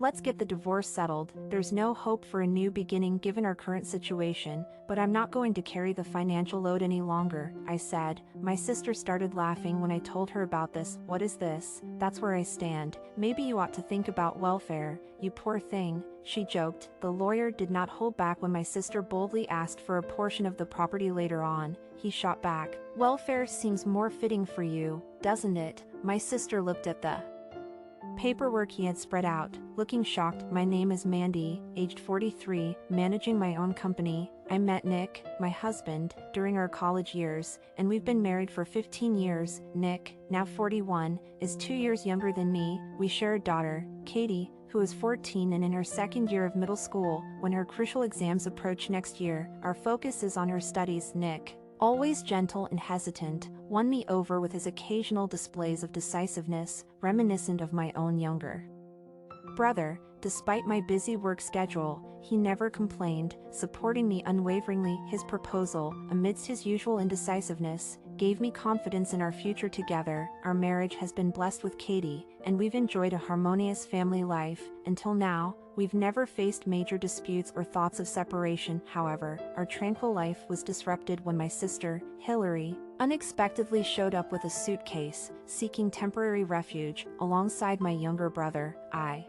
Let's get the divorce settled. There's no hope for a new beginning given our current situation, but I'm not going to carry the financial load any longer, I said. My sister started laughing when I told her about this. What is this? That's where I stand. Maybe you ought to think about welfare, you poor thing, she joked. The lawyer did not hold back when my sister boldly asked for a portion of the property later on. He shot back. Welfare seems more fitting for you, doesn't it? My sister looked at the paperwork he had spread out, looking shocked. My name is Mandy, aged 43, managing my own company. I met Nick, my husband, during our college years, and we've been married for 15 years. Nick, now 41, is 2 years younger than me. We share a daughter, Katie, who is 14 and in her second year of middle school. When her crucial exams approach next year, our focus is on her studies. Nick, always gentle and hesitant, won me over with his occasional displays of decisiveness, reminiscent of my own younger brother. Despite my busy work schedule, he never complained, supporting me unwaveringly. His proposal, amidst his usual indecisiveness, gave me confidence in our future together. Our marriage has been blessed with Katie, and we've enjoyed a harmonious family life. Until now, we've never faced major disputes or thoughts of separation. However, our tranquil life was disrupted when my sister, Hillary, unexpectedly showed up with a suitcase, seeking temporary refuge, alongside my younger brother. I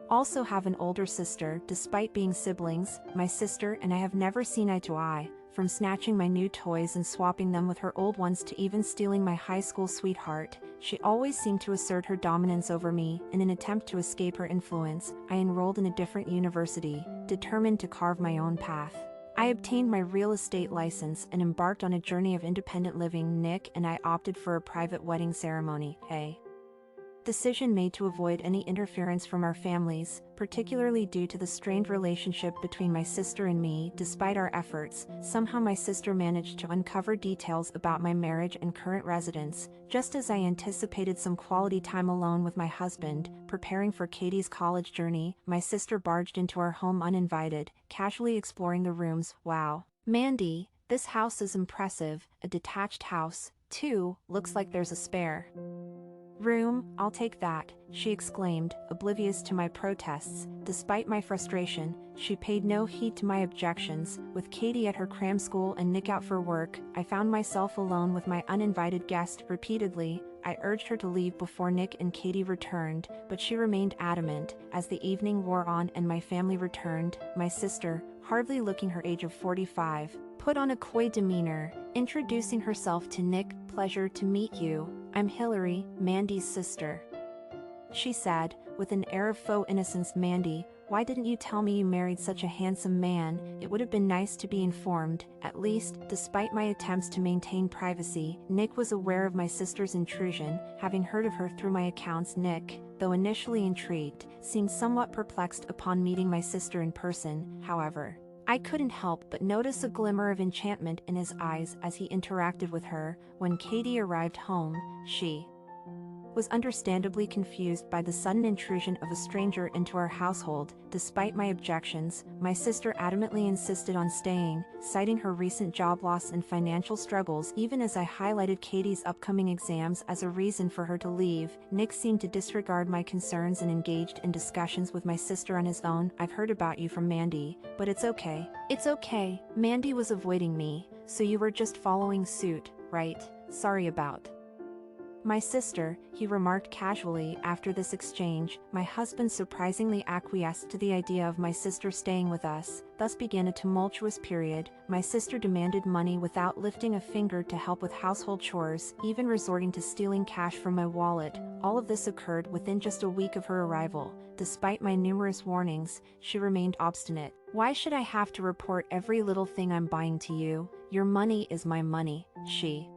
also have an older sister. Despite being siblings, my sister and I have never seen eye to eye, from snatching my new toys and swapping them with her old ones to even stealing my high school sweetheart. She always seemed to assert her dominance over me. In an attempt to escape her influence, I enrolled in a different university, determined to carve my own path. I obtained my real estate license and embarked on a journey of independent living. Nick and I opted for a private wedding ceremony, a decision made to avoid any interference from our families, particularly due to the strained relationship between my sister and me. Despite our efforts, somehow my sister managed to uncover details about my marriage and current residence. Just as I anticipated some quality time alone with my husband, preparing for Katie's college journey, my sister barged into our home uninvited, casually exploring the rooms. Wow, Mandy, this house is impressive. A detached house, too. Looks like there's a spare room. I'll take that, she exclaimed, oblivious to my protests. Despite my frustration, she paid no heed to my objections. With Katie at her cram school and Nick out for work, I found myself alone with my uninvited guest. Repeatedly, I urged her to leave before Nick and Katie returned, but she remained adamant. As the evening wore on and my family returned, my sister, hardly looking her age of 45, put on a coy demeanor, introducing herself to Nick. Pleasure to meet you. I'm Hillary, Mandy's sister, she said, with an air of faux innocence. Mandy, why didn't you tell me you married such a handsome man? It would have been nice to be informed, at least. Despite my attempts to maintain privacy, Nick was aware of my sister's intrusion, having heard of her through my accounts. Nick, though initially intrigued, seemed somewhat perplexed upon meeting my sister in person. However, I couldn't help but notice a glimmer of enchantment in his eyes as he interacted with her. When Katie arrived home, she was understandably confused by the sudden intrusion of a stranger into our household. Despite my objections, my sister adamantly insisted on staying, citing her recent job loss and financial struggles. Even as I highlighted Katie's upcoming exams as a reason for her to leave, Nick seemed to disregard my concerns and engaged in discussions with my sister on his own. I've heard about you from Mandy, but it's okay. It's okay. Mandy was avoiding me, so you were just following suit, right? Sorry about my sister, he remarked casually. After this exchange, my husband surprisingly acquiesced to the idea of my sister staying with us. Thus began a tumultuous period. My sister demanded money without lifting a finger to help with household chores, even resorting to stealing cash from my wallet. All of this occurred within just a week of her arrival. Despite my numerous warnings, she remained obstinate. Why should I have to report every little thing I'm buying to you? Your money is my money, she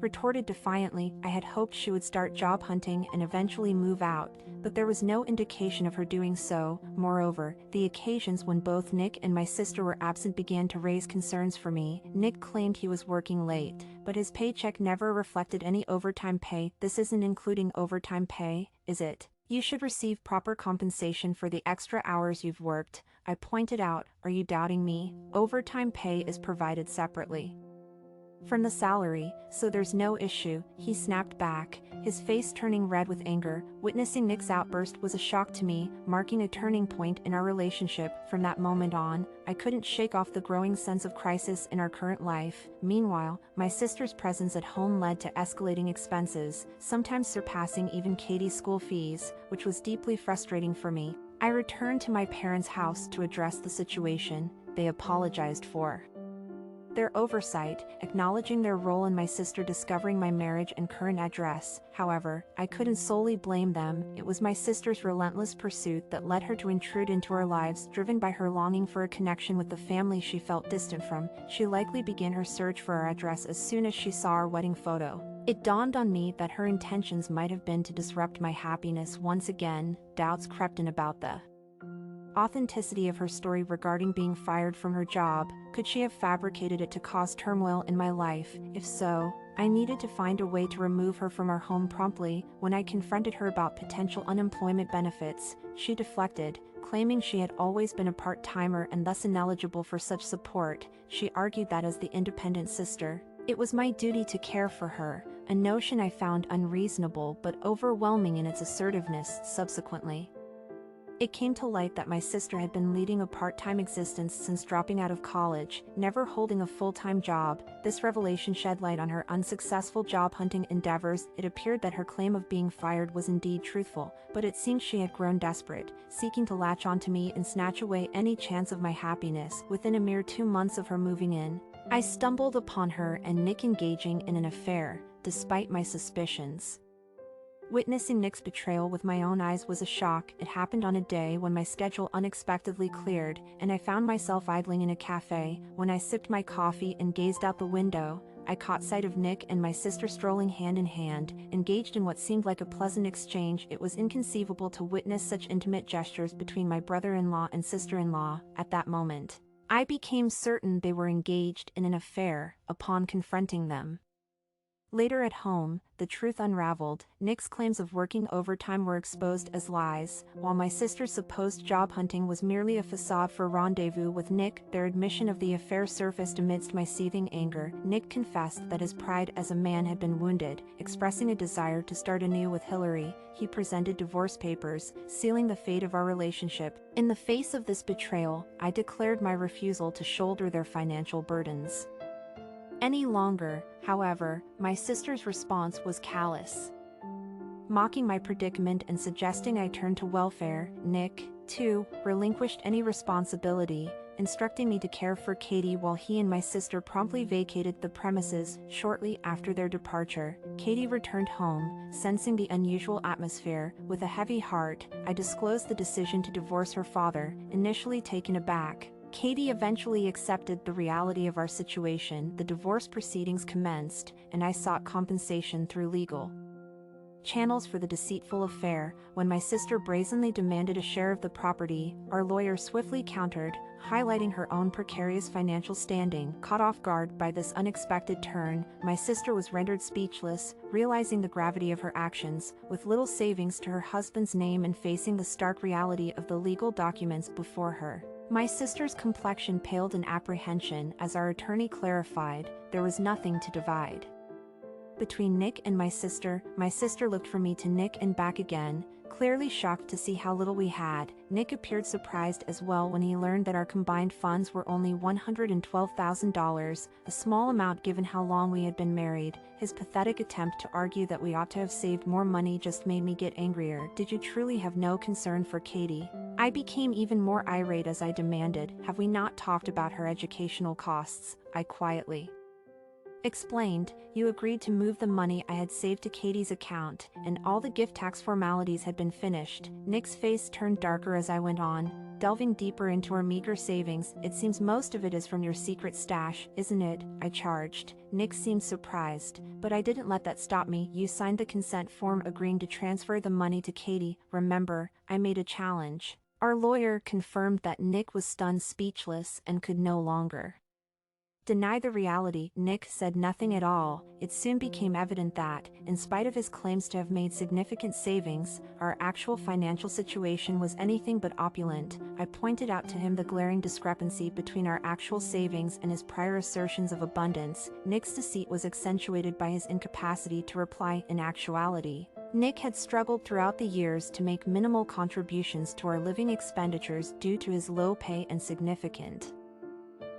retorted defiantly. I had hoped she would start job hunting and eventually move out, but there was no indication of her doing so. Moreover, the occasions when both Nick and my sister were absent began to raise concerns for me. Nick claimed he was working late, but his paycheck never reflected any overtime pay. This isn't including overtime pay, is it? You should receive proper compensation for the extra hours you've worked, I pointed out. Are you doubting me? Overtime pay is provided separately. From the salary, so there's no issue, he snapped back, his face turning red with anger. Witnessing Nick's outburst was a shock to me, marking a turning point in our relationship. From that moment on, I couldn't shake off the growing sense of crisis in our current life. Meanwhile, my sister's presence at home led to escalating expenses, sometimes surpassing even Katie's school fees, which was deeply frustrating for me. I returned to my parents' house to address the situation. They apologized for their oversight, acknowledging their role in my sister discovering my marriage and current address. However, I couldn't solely blame them. It was my sister's relentless pursuit that led her to intrude into our lives. Driven by her longing for a connection with the family she felt distant from, she likely began her search for our address as soon as she saw our wedding photo. It dawned on me that her intentions might have been to disrupt my happiness once again. Doubts crept in about the authenticity of her story regarding being fired from her job. Could she have fabricated it to cause turmoil in my life? If so, I needed to find a way to remove her from our home promptly. When I confronted her about potential unemployment benefits, she deflected, claiming she had always been a part-timer and thus ineligible for such support. She argued that as the independent sister, it was my duty to care for her, a notion I found unreasonable but overwhelming in its assertiveness. Subsequently, it came to light that my sister had been leading a part-time existence since dropping out of college, never holding a full-time job. This revelation shed light on her unsuccessful job-hunting endeavors. It appeared that her claim of being fired was indeed truthful, but it seemed she had grown desperate, seeking to latch onto me and snatch away any chance of my happiness. Within a mere 2 months of her moving in, I stumbled upon her and Nick engaging in an affair, despite my suspicions. Witnessing Nick's betrayal with my own eyes was a shock. It happened on a day when my schedule unexpectedly cleared, and I found myself idling in a cafe. When I sipped my coffee and gazed out the window, I caught sight of Nick and my sister strolling hand in hand, engaged in what seemed like a pleasant exchange. It was inconceivable to witness such intimate gestures between my brother-in-law and sister-in-law. At that moment, I became certain they were engaged in an affair. Upon confronting them later at home, the truth unraveled. Nick's claims of working overtime were exposed as lies, while my sister's supposed job hunting was merely a facade for a rendezvous with Nick. Their admission of the affair surfaced amidst my seething anger. Nick confessed that his pride as a man had been wounded, expressing a desire to start anew with Hillary. He presented divorce papers, sealing the fate of our relationship. In the face of this betrayal, I declared my refusal to shoulder their financial burdens any longer. However, my sister's response was callous, mocking my predicament and suggesting I turn to welfare. Nick, too, relinquished any responsibility, instructing me to care for Katie while he and my sister promptly vacated the premises. Shortly after their departure, Katie returned home, sensing the unusual atmosphere. With a heavy heart, I disclosed the decision to divorce her father. Initially taken aback, Katie eventually accepted the reality of our situation. The divorce proceedings commenced, and I sought compensation through legal channels for the deceitful affair. When my sister brazenly demanded a share of the property, our lawyer swiftly countered, highlighting her own precarious financial standing. Caught off guard by this unexpected turn, my sister was rendered speechless, realizing the gravity of her actions. With little savings to her husband's name and facing the stark reality of the legal documents before her, my sister's complexion paled in apprehension. As our attorney clarified, there was nothing to divide between Nick and my sister looked from me to Nick and back again, clearly shocked to see how little we had. Nick appeared surprised as well when he learned that our combined funds were only $112,000, a small amount given how long we had been married. His pathetic attempt to argue that we ought to have saved more money just made me get angrier. Did you truly have no concern for Katie? I became even more irate as I demanded, have we not talked about her educational costs? I quietly explained, you agreed to move the money I had saved to Katie's account, and all the gift tax formalities had been finished. Nick's face turned darker as I went on, delving deeper into our meager savings. It seems most of it is from your secret stash, isn't it? I charged. Nick seemed surprised, but I didn't let that stop me. You signed the consent form agreeing to transfer the money to Katie. Remember, I made a challenge. Our lawyer confirmed that Nick was stunned speechless and could no longer Deny the reality. Nick said nothing at all. It soon became evident that, in spite of his claims to have made significant savings, our actual financial situation was anything but opulent. I pointed out to him the glaring discrepancy between our actual savings and his prior assertions of abundance. Nick's deceit was accentuated by his incapacity to reply. In actuality, Nick had struggled throughout the years to make minimal contributions to our living expenditures due to his low pay and significant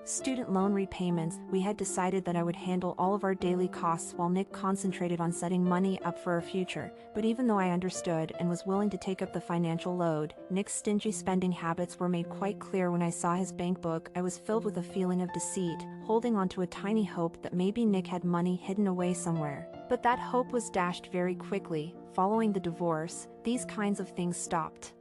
student loan repayments. We had decided that I would handle all of our daily costs while Nick concentrated on setting money up for our future, but even though I understood and was willing to take up the financial load, Nick's stingy spending habits were made quite clear when I saw his bank book. I was filled with a feeling of deceit, holding on to a tiny hope that maybe Nick had money hidden away somewhere. But that hope was dashed very quickly. Following the divorce, these kinds of things stopped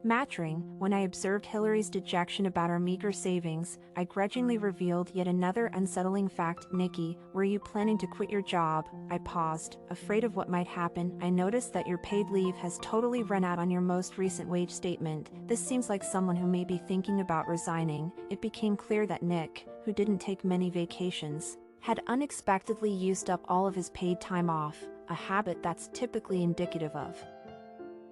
mattering. When I observed Hillary's dejection about our meager savings, I grudgingly revealed yet another unsettling fact. Nikki, were you planning to quit your job? I paused, afraid of what might happen. I noticed that your paid leave has totally run out on your most recent wage statement. This seems like someone who may be thinking about resigning. It became clear that Nick, who didn't take many vacations, had unexpectedly used up all of his paid time off, a habit that's typically indicative of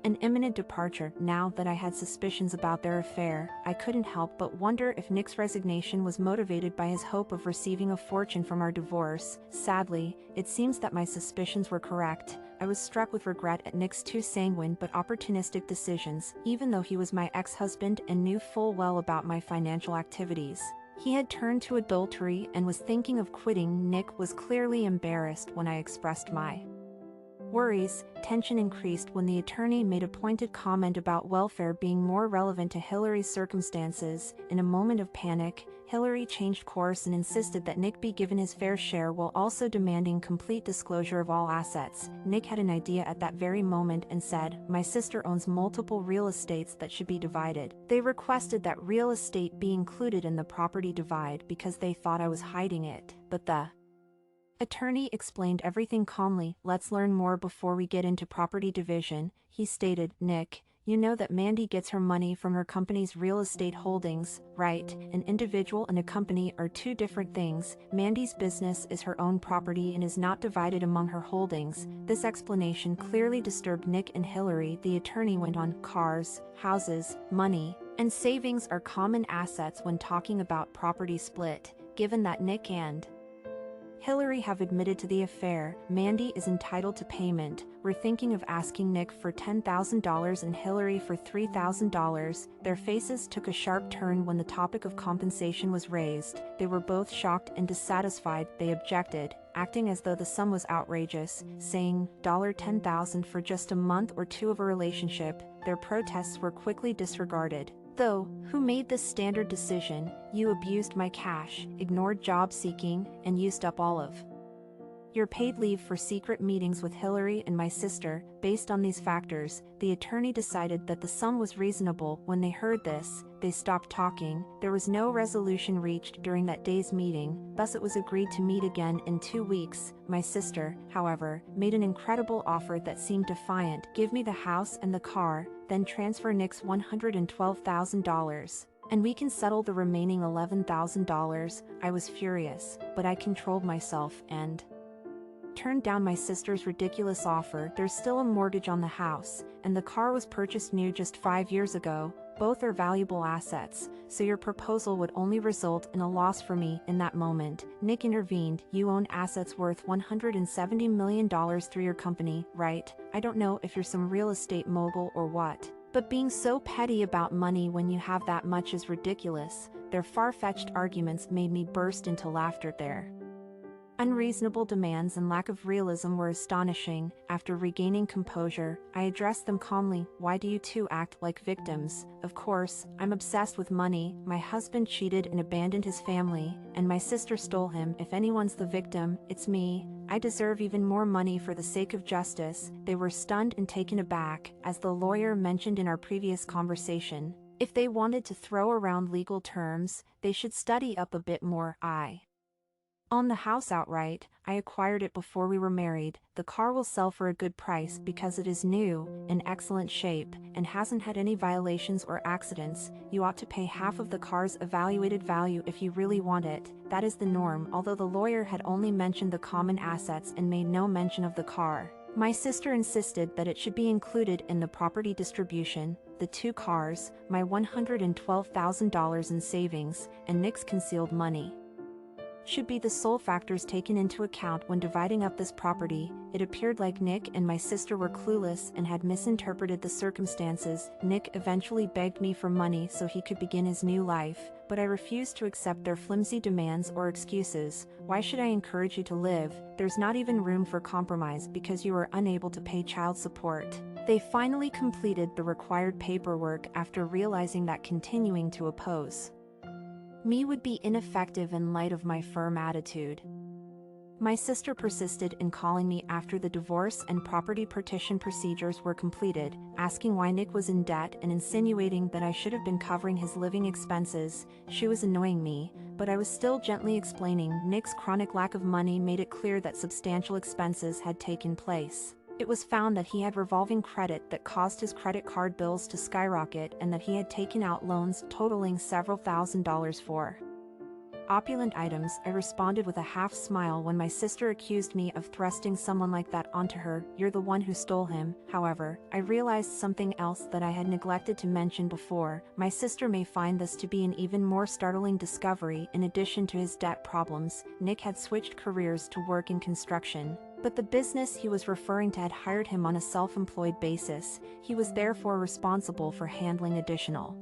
an imminent departure. Now that I had suspicions about their affair, I couldn't help but wonder if Nick's resignation was motivated by his hope of receiving a fortune from our divorce. Sadly, it seems that my suspicions were correct. I was struck with regret at Nick's too sanguine but opportunistic decisions, even though he was my ex-husband and knew full well about my financial activities. He had turned to adultery and was thinking of quitting. Nick was clearly embarrassed when I expressed my worries. Tension increased when the attorney made a pointed comment about welfare being more relevant to Hillary's circumstances. In a moment of panic, Hillary changed course and insisted that Nick be given his fair share while also demanding complete disclosure of all assets. Nick had an idea at that very moment and said, "My sister owns multiple real estates that should be divided." They requested that real estate be included in the property divide because they thought I was hiding it, but the attorney explained everything calmly. "Let's learn more before we get into property division," he stated. "Nick, you know that Mandy gets her money from her company's real estate holdings, right? An individual and a company are two different things. Mandy's business is her own property and is not divided among her holdings." This explanation clearly disturbed Nick and Hillary. The attorney went on, "Cars, houses, money, and savings are common assets when talking about property split. Given that Nick and Hillary have admitted to the affair, Mandy is entitled to payment. We're thinking of asking Nick for $10,000 and Hillary for $3,000. Their faces took a sharp turn when the topic of compensation was raised. They were both shocked and dissatisfied. They objected, acting as though the sum was outrageous, saying, $10,000 for just a month or two of a relationship." Their protests were quickly disregarded. "Though, who made this standard decision? You abused my cash, ignored job seeking, and used up all of your paid leave for secret meetings with Hillary and my sister." Based on these factors, the attorney decided that the sum was reasonable. When they heard this, they stopped talking. There was no resolution reached during that day's meeting, thus it was agreed to meet again in 2 weeks. My sister, however, made an incredible offer that seemed defiant. "Give me the house and the car, then transfer Nick's $112,000. And we can settle the remaining $11,000. I was furious, but I controlled myself and turned down my sister's ridiculous offer. There's still a mortgage on the house, and the car was purchased new just 5 years ago. Both are valuable assets, so your proposal would only result in a loss for me." In that moment, Nick intervened. "You own assets worth $170 million through your company, right? I don't know if you're some real estate mogul or what, but being so petty about money when you have that much is ridiculous." Their far-fetched arguments made me burst into laughter. Their unreasonable demands and lack of realism were astonishing. After regaining composure, I addressed them calmly. "Why do you two act like victims? Of course, I'm obsessed with money. My husband cheated and abandoned his family, and my sister stole him. If anyone's the victim, it's me. I deserve even more money for the sake of justice." They were stunned and taken aback. As the lawyer mentioned in our previous conversation, if they wanted to throw around legal terms, they should study up a bit more. I Own the house outright. I acquired it before we were married. The car will sell for a good price because it is new, in excellent shape, and hasn't had any violations or accidents. You ought to pay half of the car's evaluated value if you really want it. That is the norm, although the lawyer had only mentioned the common assets and made no mention of the car. My sister insisted that it should be included in the property distribution. The two cars, my $112,000 in savings, and Nick's concealed money should be the sole factors taken into account when dividing up this property. It appeared like Nick and my sister were clueless and had misinterpreted the circumstances. Nick eventually begged me for money so he could begin his new life, but I refused to accept their flimsy demands or excuses. Why should I encourage you to live? There's not even room for compromise because you are unable to pay child support. They finally completed the required paperwork after realizing that continuing to oppose me would be ineffective in light of my firm attitude. My sister persisted in calling me after the divorce and property partition procedures were completed, asking why Nick was in debt and insinuating that I should have been covering his living expenses. She was annoying me, but I was still gently explaining. Nick's chronic lack of money made it clear that substantial expenses had taken place. It was found that he had revolving credit that caused his credit card bills to skyrocket and that he had taken out loans totaling several $1,000s for opulent items. I responded with a half smile when my sister accused me of thrusting someone like that onto her. You're the one who stole him. However, I realized something else that I had neglected to mention before. My sister may find this to be an even more startling discovery. In addition to his debt problems, Nick had switched careers to work in construction. But the business he was referring to had hired him on a self-employed basis. He was therefore responsible for handling additional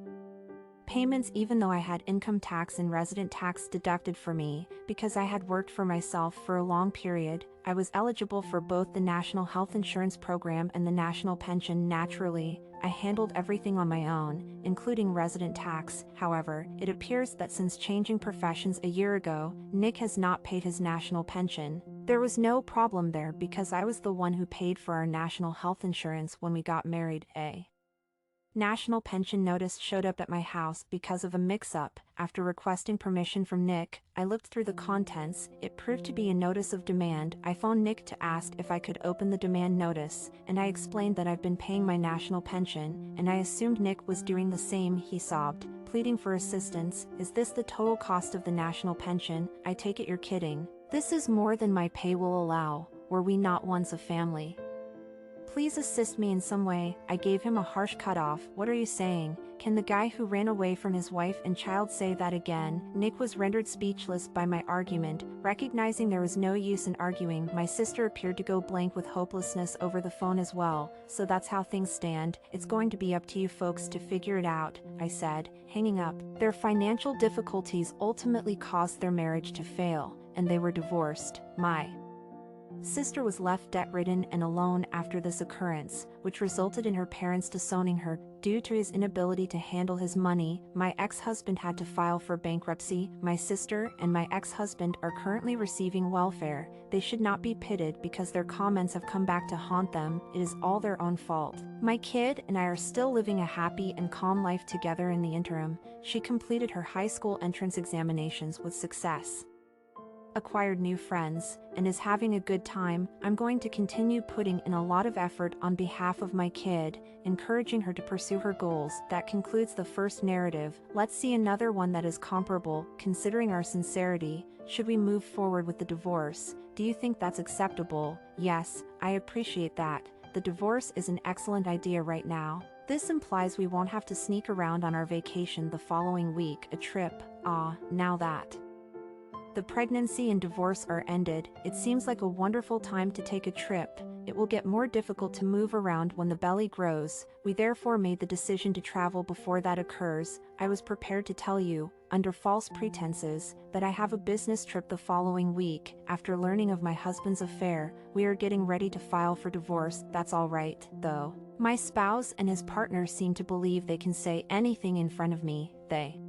payments even though I had income tax and resident tax deducted for me. Because I had worked for myself for a long period, I was eligible for both the National Health Insurance Program and the National Pension. Naturally, I handled everything on my own, including resident tax. However, it appears that since changing professions a year ago, Nick has not paid his national pension. There was no problem there because I was the one who paid for our national health insurance when we got married. A national pension notice showed up at my house because of a mix-up. After requesting permission from Nick, I looked through the contents. It proved to be a notice of demand. I phoned Nick to ask if I could open the demand notice, and I explained that I've been paying my national pension, and I assumed Nick was doing the same. He sobbed, pleading for assistance. Is this the total cost of the national pension? I take it you're kidding. This is more than my pay will allow. Were we not once a family? Please assist me in some way. I gave him a harsh cutoff. What are you saying? Can the guy who ran away from his wife and child say that again? Nick was rendered speechless by my argument. Recognizing there was no use in arguing, my sister appeared to go blank with hopelessness over the phone as well. So that's how things stand. It's going to be up to you folks to figure it out, I said, hanging up. Their financial difficulties ultimately caused their marriage to fail, and they were divorced. My sister was left debt-ridden and alone after this occurrence, which resulted in her parents disowning her. Due to his inability to handle his money, my ex-husband had to file for bankruptcy. My sister and my ex-husband are currently receiving welfare. They should not be pitted because their comments have come back to haunt them. It is all their own fault. My kid and I are still living a happy and calm life together in the interim. She completed her high school entrance examinations with success, acquired new friends, and is having a good time. I'm going to continue putting in a lot of effort on behalf of my kid, encouraging her to pursue her goals. That concludes the first narrative. Let's see another one that is comparable. Considering our sincerity, should we move forward with the divorce? Do you think that's acceptable? Yes, I appreciate that. The divorce is an excellent idea right now. This implies we won't have to sneak around on our vacation the following week. A trip. Now that the pregnancy and divorce are ended, it seems like a wonderful time to take a trip. It will get more difficult to move around when the belly grows. We therefore made the decision to travel before that occurs. I was prepared to tell you, under false pretenses, that I have a business trip the following week. After learning of my husband's affair, we are getting ready to file for divorce. That's all right, though. My spouse and his partner seem to believe they can say anything in front of me. They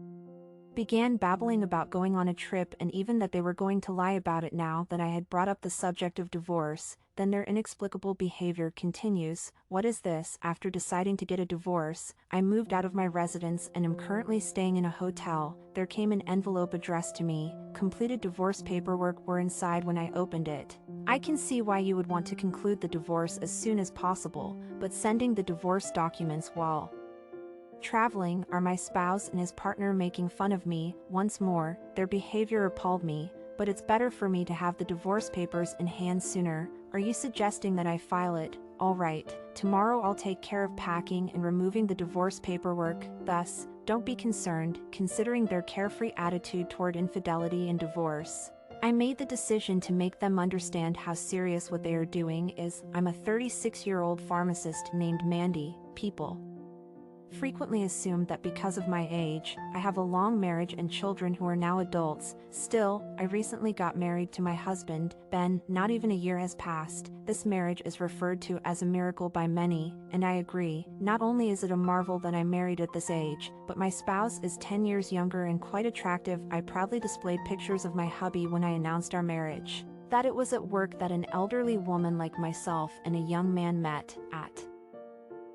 began babbling about going on a trip and even that they were going to lie about it now that I had brought up the subject of divorce. Then their inexplicable behavior continues. What is this? After deciding to get a divorce, I moved out of my residence and am currently staying in a hotel. There came an envelope addressed to me. Completed divorce paperwork were inside when I opened it. I can see why you would want to conclude the divorce as soon as possible, but sending the divorce documents while traveling are my spouse and his partner making fun of me. Once more, their behavior appalled me, but it's better for me to have the divorce papers in hand sooner. Are you suggesting that I file it? All right, tomorrow I'll take care of packing and removing the divorce paperwork. Thus, don't be concerned, considering their carefree attitude toward infidelity and divorce. I made the decision to make them understand how serious what they are doing is. I'm a 36-year-old pharmacist named Mandy. People frequently assume that because of my age, I have a long marriage and children who are now adults. Still, I recently got married to my husband, Ben. Not even a year has passed. This marriage is referred to as a miracle by many, and I agree. Not only is it a marvel that I'm married at this age, but my spouse is 10 years younger and quite attractive. I proudly displayed pictures of my hubby when I announced our marriage. That it was at work that an elderly woman like myself and a young man met. At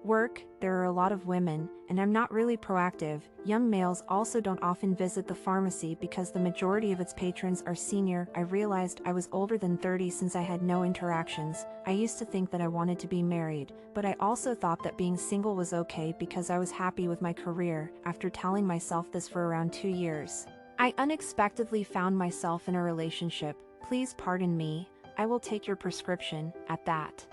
work, there are a lot of women, and I'm not really proactive. Young males also don't often visit the pharmacy because the majority of its patrons are senior. I realized I was older than 30 since I had no interactions. I used to think that I wanted to be married, but I also thought that being single was okay because I was happy with my career. After telling myself this for around 2 years, I unexpectedly found myself in a relationship. Please pardon me, I will take your prescription. At that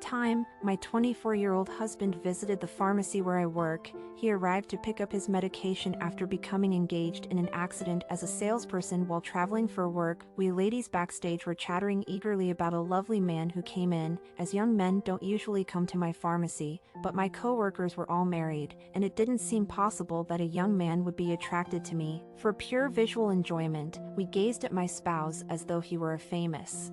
time, my 24-year-old husband visited the pharmacy where I work. He arrived to pick up his medication after becoming engaged in an accident as a salesperson while traveling for work. We ladies backstage were chattering eagerly about a lovely man who came in, as young men don't usually come to my pharmacy, but my co-workers were all married, and it didn't seem possible that a young man would be attracted to me. For pure visual enjoyment, we gazed at my spouse as though he were a famous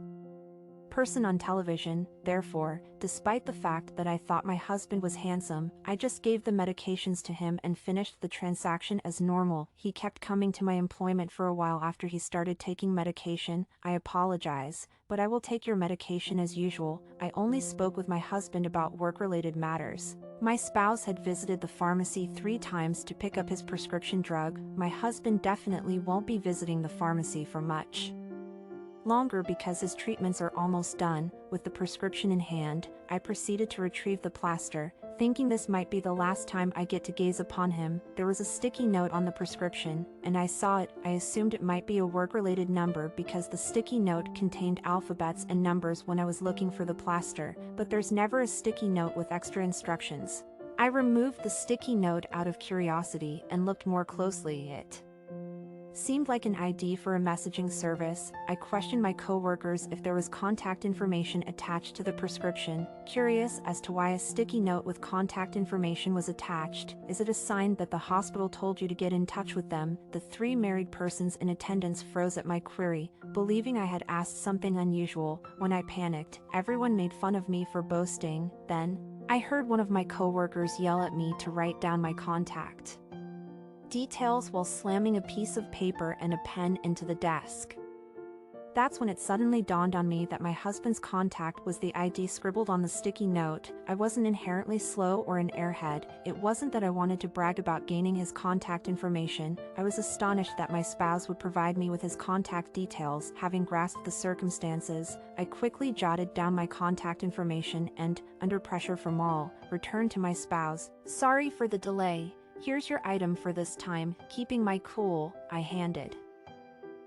person on television. Therefore, despite the fact that I thought my husband was handsome, I just gave the medications to him and finished the transaction as normal. He kept coming to my employment for a while after he started taking medication. I apologize, but I will take your medication as usual. I only spoke with my husband about work-related matters. My spouse had visited the pharmacy 3 times to pick up his prescription drug. My husband definitely won't be visiting the pharmacy for much longer because his treatments are almost done. With the prescription in hand, I proceeded to retrieve the plaster, thinking this might be the last time I get to gaze upon him. There was a sticky note on the prescription, and I saw it. I assumed it might be a work-related number because the sticky note contained alphabets and numbers when I was looking for the plaster, but there's never a sticky note with extra instructions. I removed the sticky note out of curiosity and looked more closely. It seemed like an ID for a messaging service. I questioned my co-workers if there was contact information attached to the prescription, curious as to why a sticky note with contact information was attached. Is it a sign that the hospital told you to get in touch with them? The 3 married persons in attendance froze at my query, believing I had asked something unusual. When I panicked, everyone made fun of me for boasting. Then, I heard one of my co-workers yell at me to write down my contact details while slamming a piece of paper and a pen into the desk. That's when it suddenly dawned on me that my husband's contact was the ID scribbled on the sticky note. I wasn't inherently slow or an airhead. It wasn't that I wanted to brag about gaining his contact information. I was astonished that my spouse would provide me with his contact details. Having grasped the circumstances, I quickly jotted down my contact information and, under pressure from all, returned to my spouse. Sorry for the delay. Here's your item for this time. Keeping my cool, I handed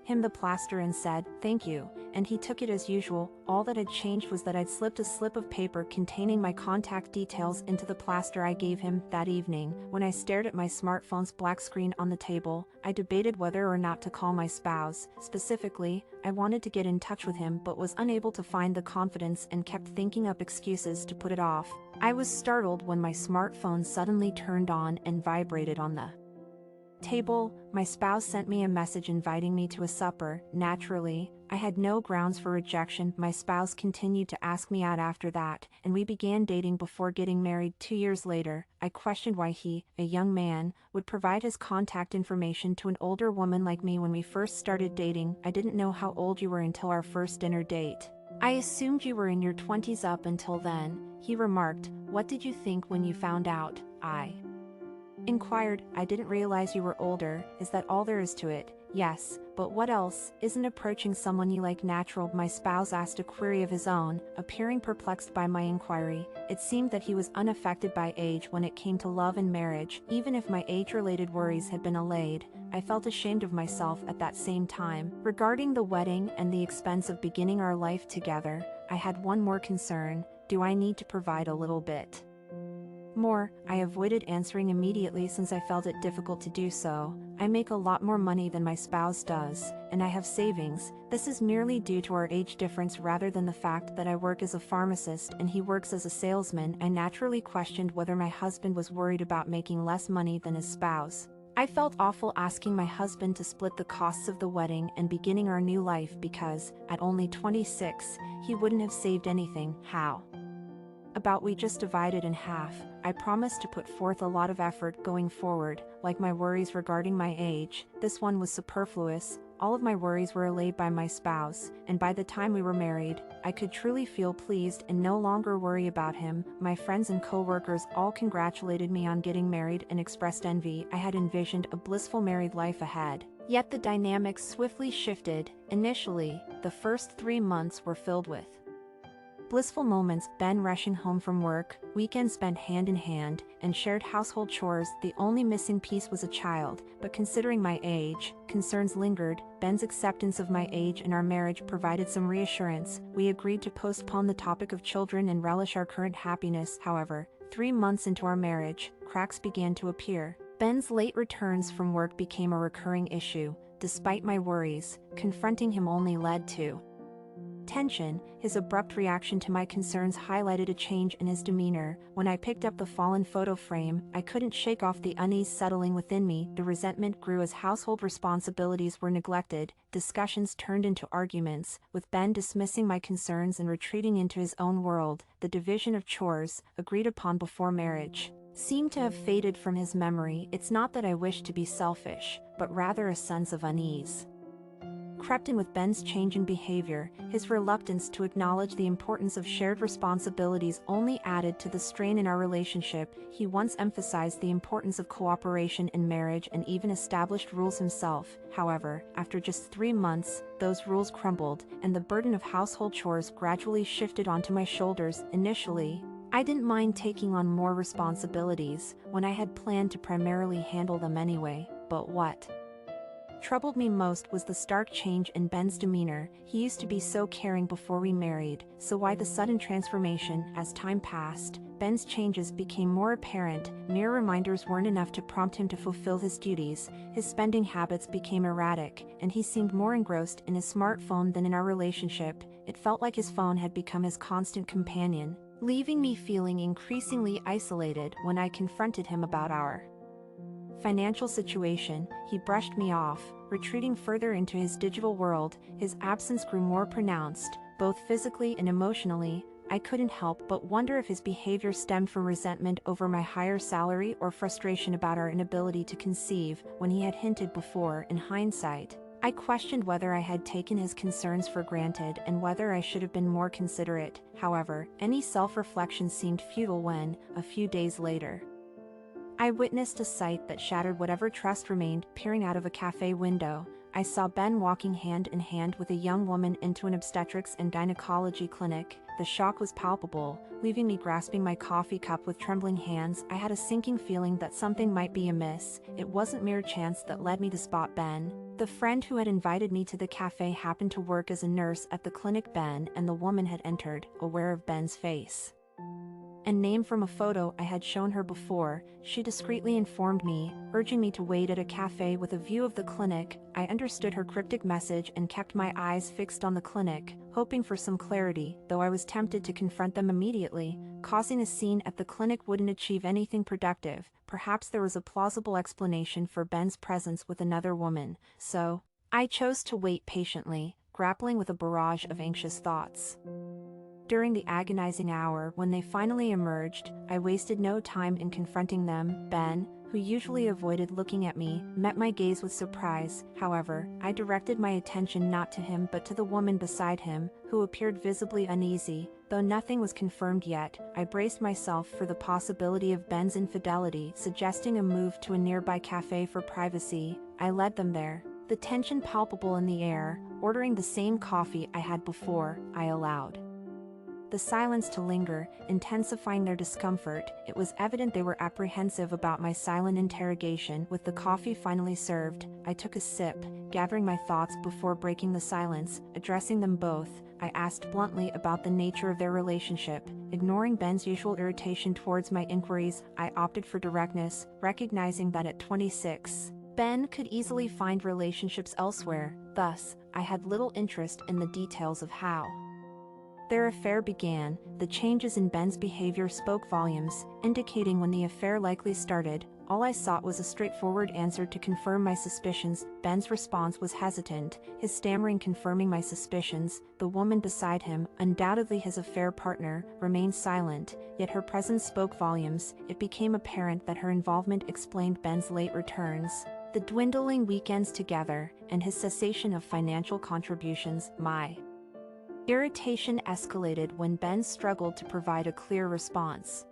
him the plaster and said, "Thank you," and he took it as usual. All that had changed was that I'd slipped a slip of paper containing my contact details into the plaster I gave him. That evening, when I stared at my smartphone's black screen on the table, I debated whether or not to call my spouse. Specifically, I wanted to get in touch with him but was unable to find the confidence and kept thinking up excuses to put it off. I was startled when my smartphone suddenly turned on and vibrated on the table. My spouse sent me a message inviting me to a supper. Naturally, I had no grounds for rejection. My spouse continued to ask me out after that, and we began dating before getting married 2 years later. I questioned why he, a young man, would provide his contact information to an older woman like me when we first started dating. I didn't know how old you were until our first dinner date. I assumed you were in your 20s up until then, he remarked. What did you think when you found out? I inquired. I didn't realize you were older. Is that all there is to it? Yes, but what else? Isn't approaching someone you like natural? My spouse asked a query of his own, appearing perplexed by my inquiry. It seemed that he was unaffected by age when it came to love and marriage. Even if my age-related worries had been allayed, I felt ashamed of myself at that same time. Regarding the wedding and the expense of beginning our life together, I had one more concern. Do I need to provide a little bit more? I avoided answering immediately since I felt it difficult to do so. I make a lot more money than my spouse does, and I have savings. This is merely due to our age difference rather than the fact that I work as a pharmacist and he works as a salesman. I naturally questioned whether my husband was worried about making less money than his spouse. I felt awful asking my husband to split the costs of the wedding and beginning our new life because, at only 26, he wouldn't have saved anything. How about we just divided in half? I promised to put forth a lot of effort going forward. Like my worries regarding my age, this one was superfluous. All of my worries were allayed by my spouse, and by the time we were married, I could truly feel pleased and no longer worry about him. My friends and co-workers all congratulated me on getting married and expressed envy. I had envisioned a blissful married life ahead. Yet the dynamics swiftly shifted. Initially, the first 3 months were filled with blissful moments, Ben rushing home from work, weekends spent hand in hand, and shared household chores. The only missing piece was a child, but considering my age, concerns lingered. Ben's acceptance of my age and our marriage provided some reassurance. We agreed to postpone the topic of children and relish our current happiness. However, 3 months into our marriage, cracks began to appear. Ben's late returns from work became a recurring issue. Despite my worries, confronting him only led to tension. His abrupt reaction to my concerns highlighted a change in his demeanor. When I picked up the fallen photo frame, I couldn't shake off the unease settling within me. The resentment grew as household responsibilities were neglected. Discussions turned into arguments, with Ben dismissing my concerns and retreating into his own world. The division of chores, agreed upon before marriage, seemed to have faded from his memory. It's not that I wished to be selfish, but rather a sense of unease crept in with Ben's change in behavior. His reluctance to acknowledge the importance of shared responsibilities only added to the strain in our relationship. He once emphasized the importance of cooperation in marriage and even established rules himself. However, after just 3 months, those rules crumbled, and the burden of household chores gradually shifted onto my shoulders. Initially, I didn't mind taking on more responsibilities when I had planned to primarily handle them anyway, but what troubled me most was the stark change in Ben's demeanor. He used to be so caring before we married, so why the sudden transformation? As time passed, Ben's changes became more apparent. Mere reminders weren't enough to prompt him to fulfill his duties. His spending habits became erratic, and he seemed more engrossed in his smartphone than in our relationship. It felt like his phone had become his constant companion, leaving me feeling increasingly isolated. When I confronted him about our financial situation, he brushed me off, retreating further into his digital world. His absence grew more pronounced, both physically and emotionally. I couldn't help but wonder if his behavior stemmed from resentment over my higher salary or frustration about our inability to conceive. When he had hinted before, in hindsight, I questioned whether I had taken his concerns for granted and whether I should have been more considerate. However, any self-reflection seemed futile when, a few days later, I witnessed a sight that shattered whatever trust remained. Peering out of a cafe window, I saw Ben walking hand in hand with a young woman into an obstetrics and gynecology clinic. The shock was palpable, leaving me grasping my coffee cup with trembling hands. I had a sinking feeling that something might be amiss. It wasn't mere chance that led me to spot Ben. The friend who had invited me to the cafe happened to work as a nurse at the clinic Ben and the woman had entered, aware of Ben's face and name from a photo I had shown her before. She discreetly informed me, urging me to wait at a cafe with a view of the clinic. I understood her cryptic message and kept my eyes fixed on the clinic, hoping for some clarity, though I was tempted to confront them immediately. Causing a scene at the clinic wouldn't achieve anything productive. Perhaps there was a plausible explanation for Ben's presence with another woman, so I chose to wait patiently. grappling with a barrage of anxious thoughts. During the agonizing hour when they finally emerged, I wasted no time in confronting them. Ben, who usually avoided looking at me, met my gaze with surprise. However, I directed my attention not to him but to the woman beside him, who appeared visibly uneasy. Though nothing was confirmed yet, I braced myself for the possibility of Ben's infidelity, suggesting a move to a nearby cafe for privacy. I led them there, the tension palpable in the air. Ordering the same coffee I had before, I allowed the silence to linger, intensifying their discomfort. It was evident they were apprehensive about my silent interrogation. With the coffee finally served, I took a sip, gathering my thoughts before breaking the silence. Addressing them both, I asked bluntly about the nature of their relationship. Ignoring Ben's usual irritation towards my inquiries, I opted for directness, recognizing that at 26, Ben could easily find relationships elsewhere. Thus, I had little interest in the details of how their affair began. The changes in Ben's behavior spoke volumes, indicating when the affair likely started. All I sought was a straightforward answer to confirm my suspicions. Ben's response was hesitant, his stammering confirming my suspicions. The woman beside him, undoubtedly his affair partner, remained silent, yet her presence spoke volumes. It became apparent that her involvement explained Ben's late returns, the dwindling weekends together, and his cessation of financial contributions. My irritation escalated when Ben struggled to provide a clear response.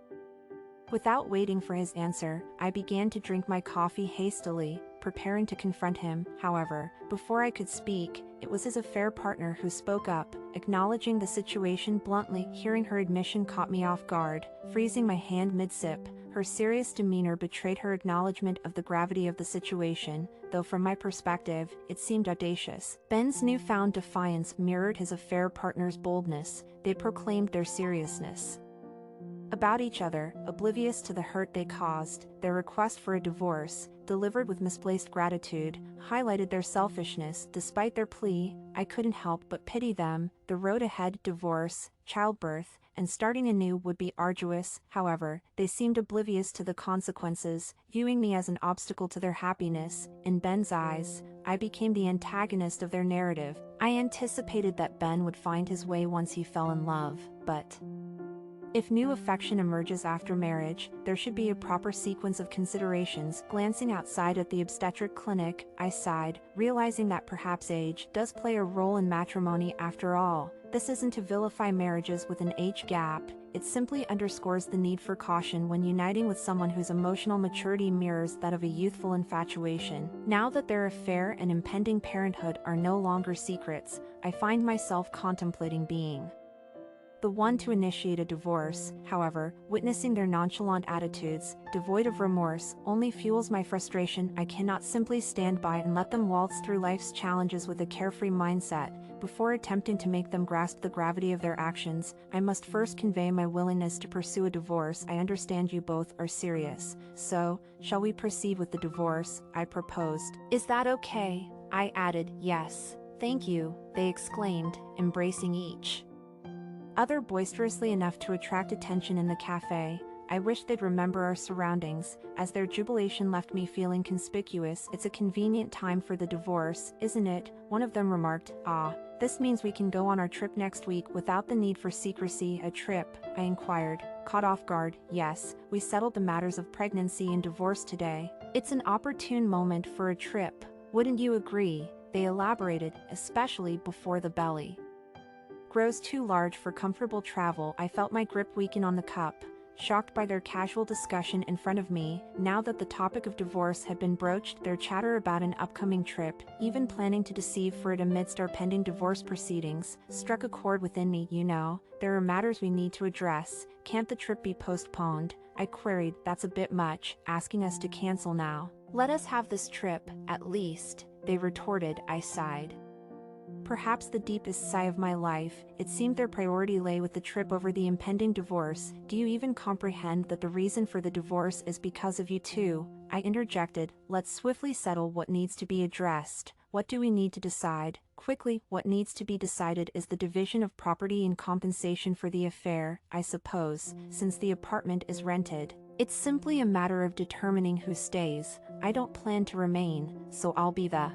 Without waiting for his answer, I began to drink my coffee hastily, preparing to confront him. However, before I could speak, it was his affair partner who spoke up, acknowledging the situation bluntly. Hearing her admission caught me off guard, freezing my hand mid-sip. Her serious demeanor betrayed her acknowledgement of the gravity of the situation, though from my perspective, it seemed audacious. Ben's newfound defiance mirrored his affair partner's boldness. They proclaimed their seriousness about each other, oblivious to the hurt they caused. Their request for a divorce, delivered with misplaced gratitude, highlighted their selfishness. Despite their plea, I couldn't help but pity them. The road ahead, divorce, childbirth, and starting anew, would be arduous. However, they seemed oblivious to the consequences, viewing me as an obstacle to their happiness. In Ben's eyes, I became the antagonist of their narrative. I anticipated that Ben would find his way once he fell in love, but if new affection emerges after marriage, there should be a proper sequence of considerations. Glancing outside at the obstetric clinic, I sighed, realizing that perhaps age does play a role in matrimony after all. This isn't to vilify marriages with an age gap, it simply underscores the need for caution when uniting with someone whose emotional maturity mirrors that of a youthful infatuation. Now that their affair and impending parenthood are no longer secrets, I find myself contemplating being the one to initiate a divorce. However, witnessing their nonchalant attitudes, devoid of remorse, only fuels my frustration. I cannot simply stand by and let them waltz through life's challenges with a carefree mindset. Before attempting to make them grasp the gravity of their actions, I must first convey my willingness to pursue a divorce. I understand you both are serious, so, shall we proceed with the divorce? I proposed. Is that okay? I added. Yes. Thank you, they exclaimed, embracing each other boisterously enough to attract attention in the cafe. I wished they'd remember our surroundings, as their jubilation left me feeling conspicuous. It's a convenient time for the divorce, isn't it? One of them remarked. Ah, this means we can go on our trip next week without the need for secrecy. A trip? I inquired, caught off guard. Yes, we settled the matters of pregnancy and divorce today. It's an opportune moment for a trip, wouldn't you agree? They elaborated, especially before the belly grows too large for comfortable travel. I felt my grip weaken on the cup, shocked by their casual discussion in front of me. Now that the topic of divorce had been broached, their chatter about an upcoming trip, even planning to deceive for it amidst our pending divorce proceedings, struck a chord within me. You know, there are matters we need to address. Can't the trip be postponed? I queried. That's a bit much, asking us to cancel now. Let us have this trip, at least, they retorted. I sighed. Perhaps the deepest sigh of my life. It seemed their priority lay with the trip over the impending divorce. Do you even comprehend that the reason for the divorce is because of you two? I interjected. Let's swiftly settle what needs to be addressed. What do we need to decide? Quickly, what needs to be decided is the division of property and compensation for the affair, I suppose, since the apartment is rented. It's simply a matter of determining who stays. I don't plan to remain, so I'll be the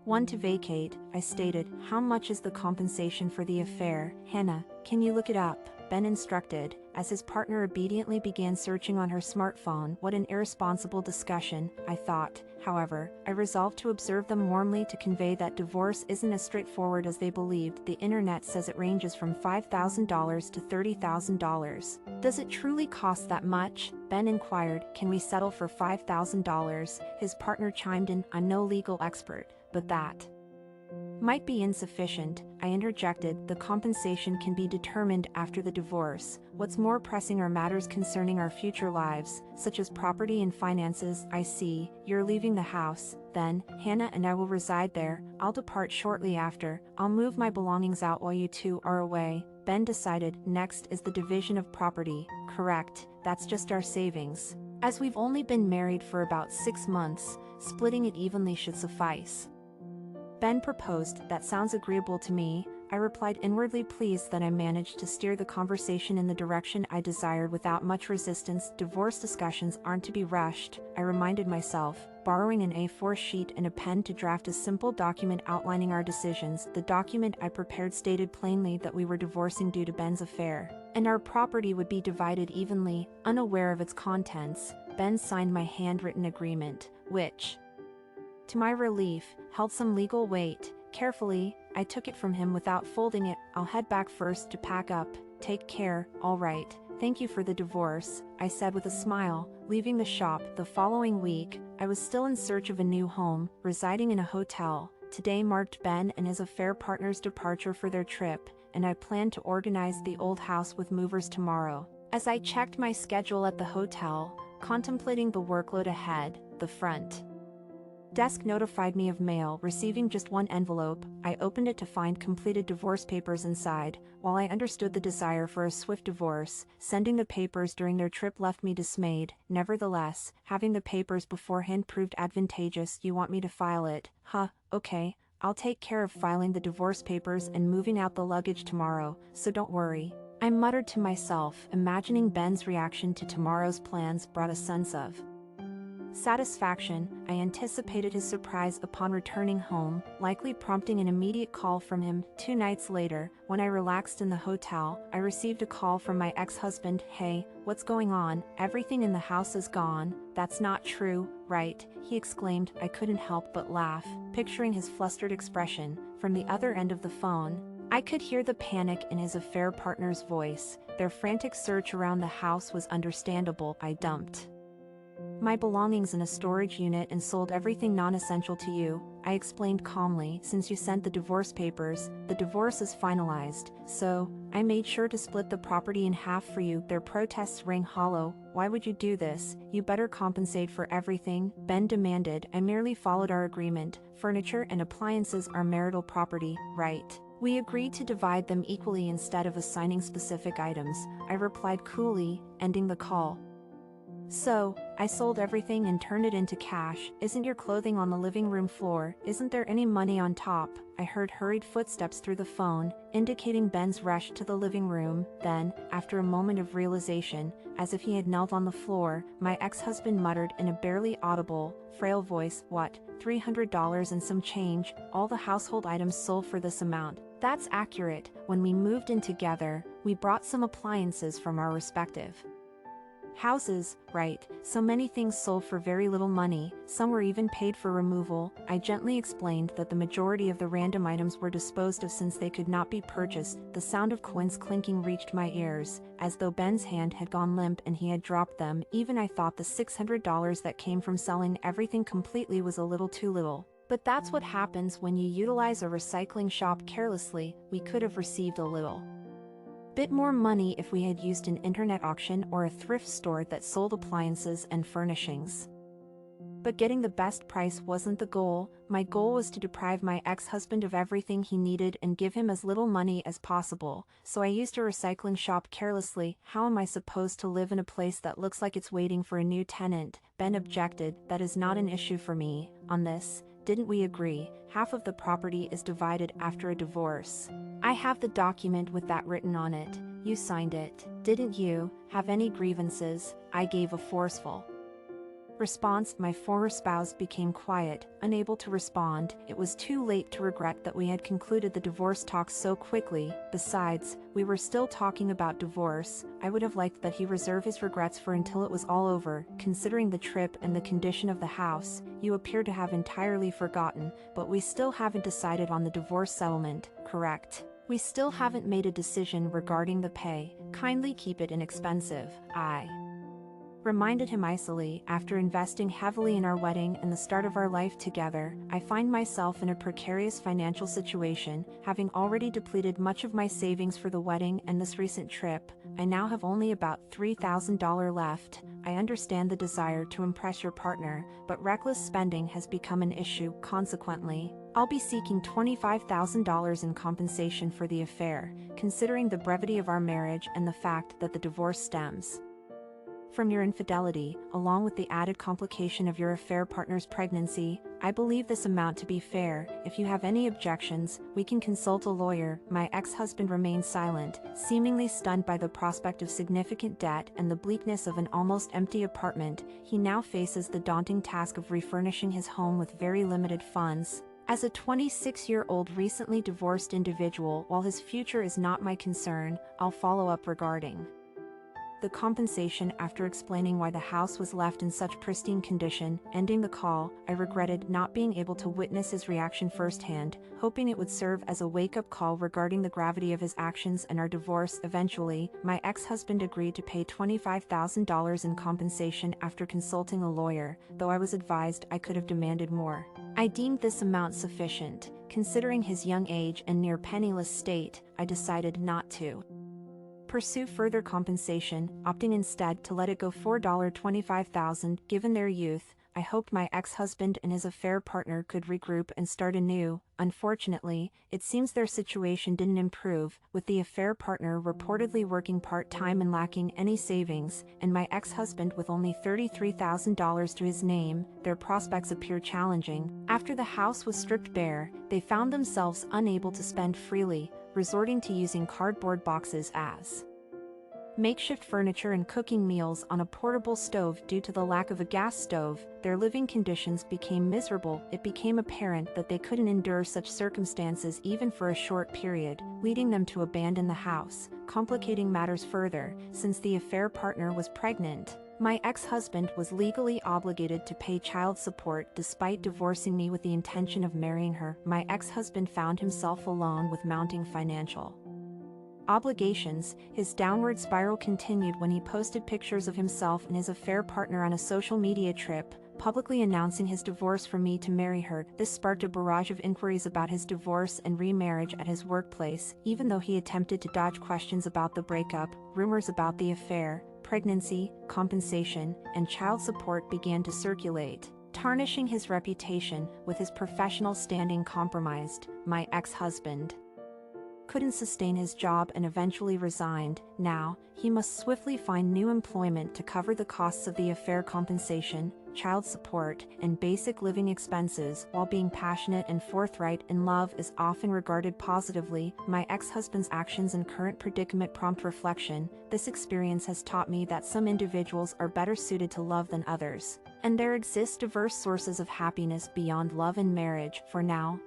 One to vacate, I stated. How much is the compensation for the affair? Hannah, can you look it up? Ben instructed, as his partner obediently began searching on her smartphone. What an irresponsible discussion, I thought. However, I resolved to observe them warmly to convey that divorce isn't as straightforward as they believed. The internet says it ranges from $5,000 to $30,000. Does it truly cost that much? Ben inquired. Can we settle for $5,000? His partner chimed in. I'm no legal expert, but that might be insufficient, I interjected. The compensation can be determined after the divorce. What's more pressing are matters concerning our future lives, such as property and finances. I see, you're leaving the house. Then, Hannah and I will reside there. I'll depart shortly after. I'll move my belongings out while you two are away. Ben decided. Next is the division of property. Correct, that's just our savings. As we've only been married for about 6 months, splitting it evenly should suffice. Ben proposed. That sounds agreeable to me. I replied, inwardly pleased that I managed to steer the conversation in the direction I desired without much resistance. Divorce discussions aren't to be rushed, I reminded myself, borrowing an A4 sheet and a pen to draft a simple document outlining our decisions. The document I prepared stated plainly that we were divorcing due to Ben's affair, and our property would be divided evenly. Unaware of its contents, Ben signed my handwritten agreement, which, to my relief, held some legal weight. Carefully, I took it from him without folding it. I'll head back first to pack up. Take care. All right. Thank you for the divorce, I said with a smile, leaving the shop. The following week, I was still in search of a new home, residing in a hotel. Today marked Ben and his affair partner's departure for their trip, and I planned to organize the old house with movers tomorrow. As I checked my schedule at the hotel, contemplating the workload ahead, the front desk notified me of mail. Receiving just one envelope, I opened it to find completed divorce papers inside. While I understood the desire for a swift divorce, sending the papers during their trip left me dismayed. Nevertheless, having the papers beforehand proved advantageous. You want me to file it? Huh, okay. I'll take care of filing the divorce papers and moving out the luggage tomorrow, so don't worry. I muttered to myself, imagining Ben's reaction to tomorrow's plans brought a sense of satisfaction. I anticipated his surprise upon returning home, likely prompting an immediate call from him. 2 nights later, when I relaxed in the hotel, I received a call from my ex-husband. Hey, what's going on? Everything in the house is gone. That's not true, right? He exclaimed. I couldn't help but laugh, picturing his flustered expression. From the other end of the phone, I could hear the panic in his affair partner's voice. Their frantic search around the house was understandable. I dumped my belongings in a storage unit and sold everything non-essential to you, I explained calmly. Since you sent the divorce papers, the divorce is finalized, so I made sure to split the property in half for you. Their protests rang hollow. Why would you do this? You better compensate for everything, Ben demanded. I merely followed our agreement. Furniture and appliances are marital property, right? We agreed to divide them equally instead of assigning specific items, I replied coolly, ending the call. So, I sold everything and turned it into cash. Isn't your clothing on the living room floor? Isn't there any money on top? I heard hurried footsteps through the phone, indicating Ben's rush to the living room. Then, after a moment of realization, as if he had knelt on the floor, my ex-husband muttered in a barely audible, frail voice, what, $300 and some change? All the household items sold for this amount. That's accurate. When we moved in together, we brought some appliances from our respective houses, right? So many things sold for very little money, some were even paid for removal. I gently explained that the majority of the random items were disposed of since they could not be purchased. The sound of coins clinking reached my ears, as though Ben's hand had gone limp and he had dropped them. Even I thought the $600 that came from selling everything completely was a little too little. But that's what happens when you utilize a recycling shop carelessly. We could have received a little bit more money if we had used an internet auction or a thrift store that sold appliances and furnishings. But getting the best price wasn't the goal. My goal was to deprive my ex-husband of everything he needed and give him as little money as possible, so I used a recycling shop carelessly. How am I supposed to live in a place that looks like it's waiting for a new tenant? Ben objected. That is not an issue for me. On this, didn't we agree? Half of the property is divided after a divorce. I have the document with that written on it. You signed it, didn't you? Have any grievances? I gave a forceful Response: my former spouse became quiet, unable to respond. It was too late to regret that we had concluded the divorce talks so quickly. Besides, we were still talking about divorce. I would have liked that he reserve his regrets for until it was all over. Considering the trip and the condition of the house, you appear to have entirely forgotten, but we still haven't decided on the divorce settlement, correct? We still haven't made a decision regarding the pay. Kindly keep it inexpensive. I reminded him icily. After investing heavily in our wedding and the start of our life together, I find myself in a precarious financial situation, having already depleted much of my savings for the wedding and this recent trip. I now have only about $3,000 left. I understand the desire to impress your partner, but reckless spending has become an issue. Consequently, I'll be seeking $25,000 in compensation for the affair, considering the brevity of our marriage and the fact that the divorce stems from your infidelity, along with the added complication of your affair partner's pregnancy. I believe this amount to be fair. If you have any objections, we can consult a lawyer. My ex-husband remained silent, seemingly stunned by the prospect of significant debt and the bleakness of an almost empty apartment. He now faces the daunting task of refurnishing his home with very limited funds. As a 26-year-old recently divorced individual, while his future is not my concern, I'll follow up regarding the compensation. After explaining why the house was left in such pristine condition, ending the call, I regretted not being able to witness his reaction firsthand, hoping it would serve as a wake-up call regarding the gravity of his actions and our divorce. Eventually, my ex-husband agreed to pay $25,000 in compensation after consulting a lawyer, though I was advised I could have demanded more. I deemed this amount sufficient. Considering his young age and near penniless state, I decided not to pursue further compensation, opting instead to let it go for $25,000. Given their youth, I hoped my ex-husband and his affair partner could regroup and start anew. Unfortunately, it seems their situation didn't improve, with the affair partner reportedly working part-time and lacking any savings, and my ex-husband with only $33,000 to his name. Their prospects appear challenging. After the house was stripped bare, they found themselves unable to spend freely, resorting to using cardboard boxes as makeshift furniture and cooking meals on a portable stove. Due to the lack of a gas stove, their living conditions became miserable. It became apparent that they couldn't endure such circumstances even for a short period, leading them to abandon the house, complicating matters further. Since the affair partner was pregnant, my ex-husband was legally obligated to pay child support. Despite divorcing me with the intention of marrying her, my ex-husband found himself alone with mounting financial obligations. His downward spiral continued when he posted pictures of himself and his affair partner on a social media trip, publicly announcing his divorce from me to marry her. This sparked a barrage of inquiries about his divorce and remarriage at his workplace. Even though he attempted to dodge questions about the breakup, rumors about the affair, pregnancy, compensation, and child support began to circulate, tarnishing his reputation. With his professional standing compromised, my ex-husband couldn't sustain his job and eventually resigned. Now, he must swiftly find new employment to cover the costs of the affair compensation, child support, and basic living expenses. While being passionate and forthright in love is often regarded positively, my ex-husband's actions and current predicament prompt reflection. This experience has taught me that some individuals are better suited to love than others, and there exist diverse sources of happiness beyond love and marriage. For now,